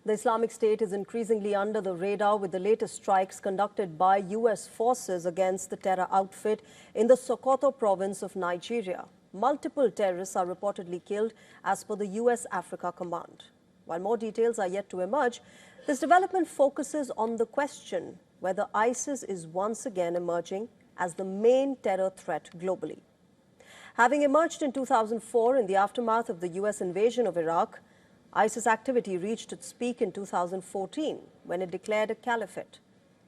The Islamic State is increasingly under the radar with the latest strikes conducted by U.S. forces against the terror outfit in the Sokoto province of Nigeria. Multiple terrorists are reportedly killed as per the U.S. Africa Command. While more details are yet to emerge, this development focuses on the question whether ISIS is once again emerging as the main terror threat globally. Having emerged in 2004 in the aftermath of the U.S. invasion of Iraq, ISIS activity reached its peak in 2014 when it declared a caliphate.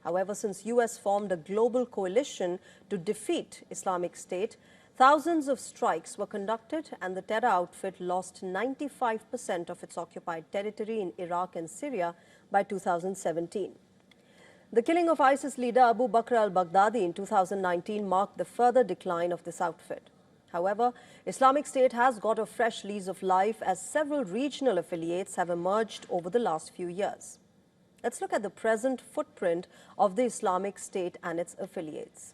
However, since U.S. formed a global coalition to defeat Islamic State, thousands of strikes were conducted and the terror outfit lost 95% of its occupied territory in Iraq and Syria by 2017. The killing of ISIS leader Abu Bakr al-Baghdadi in 2019 marked the further decline of this outfit. However, Islamic State has got a fresh lease of life as several regional affiliates have emerged over the last few years. Let's look at the present footprint of the Islamic State and its affiliates.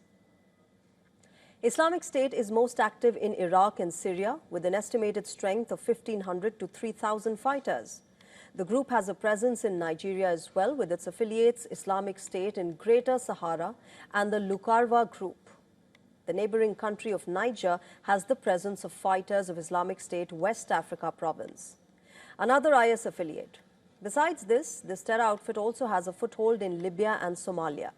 Islamic State is most active in Iraq and Syria with an estimated strength of 1,500 to 3,000 fighters. The group has a presence in Nigeria as well with its affiliates Islamic State in Greater Sahara and the Lukarwa group. The neighboring country of Niger has the presence of fighters of Islamic State West Africa province, another IS affiliate. Besides this terror outfit also has a foothold in Libya and Somalia.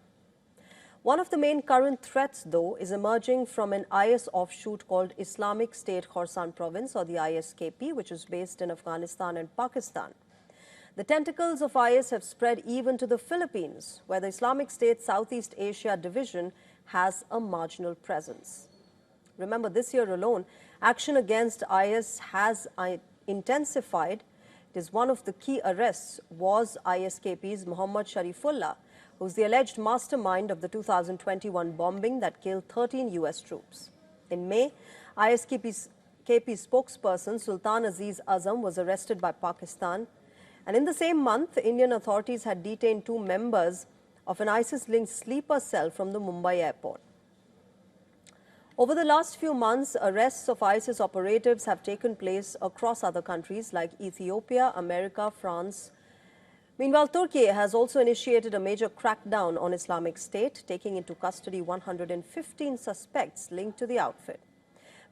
One of the main current threats, though, is emerging from an IS offshoot called Islamic State Khorasan province, or the ISKP, which is based in Afghanistan and Pakistan. The tentacles of IS have spread even to the Philippines, where the Islamic State Southeast Asia division has a marginal presence. Remember, this year alone, action against IS has intensified. It is one of the key arrests was ISKP's Muhammad Sharifullah, who's the alleged mastermind of the 2021 bombing that killed 13 U.S. troops. In May, ISKP's spokesperson Sultan Aziz Azam was arrested by Pakistan. And in the same month, Indian authorities had detained 2 members of an ISIS-linked sleeper cell from the Mumbai airport. Over the last few months, arrests of ISIS operatives have taken place across other countries like Ethiopia, America, France. Meanwhile, Turkey has also initiated a major crackdown on Islamic State, taking into custody 115 suspects linked to the outfit.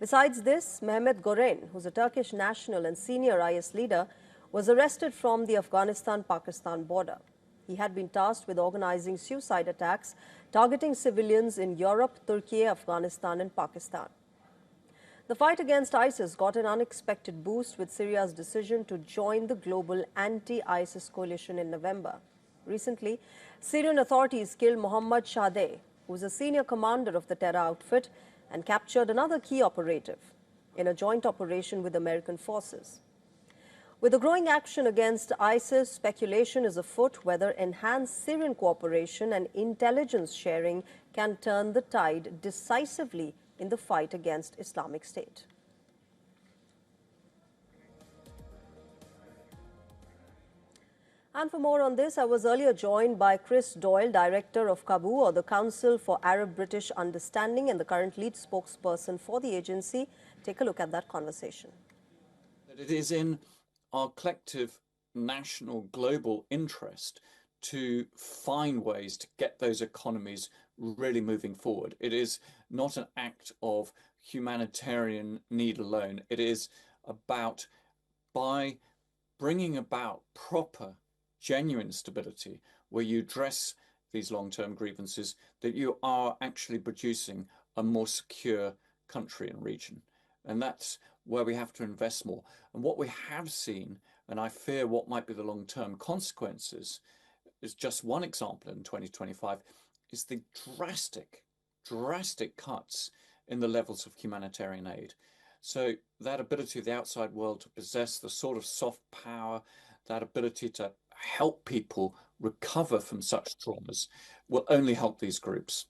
Besides this, Mehmet Goren, who's a Turkish national and senior IS leader, was arrested from the Afghanistan-Pakistan border. He had been tasked with organizing suicide attacks targeting civilians in Europe, Turkey, Afghanistan and Pakistan. The fight against ISIS got an unexpected boost with Syria's decision to join the global anti-ISIS coalition in November. Recently, Syrian authorities killed Mohammad Shadeh, who was a senior commander of the terror outfit, and captured another key operative in a joint operation with American forces. With the growing action against ISIS, speculation is afoot whether enhanced Syrian cooperation and intelligence sharing can turn the tide decisively in the fight against Islamic State. And for more on this, I was earlier joined by Chris Doyle, Director of CABU, or the Council for Arab-British Understanding, and the current lead spokesperson for the agency. Take a look at that conversation. It is in our collective national global interest to find ways to get those economies really moving forward. It is not an act of humanitarian need alone. It is about, by bringing about proper, genuine stability, where you address these long-term grievances, that you are actually producing a more secure country and region. And that's where we have to invest more. And what we have seen, and I fear what might be the long-term consequences, is just one example in 2025, is the drastic cuts in the levels of humanitarian aid. So that ability of the outside world to possess the sort of soft power, that ability to help people recover from such traumas, will only help these groups.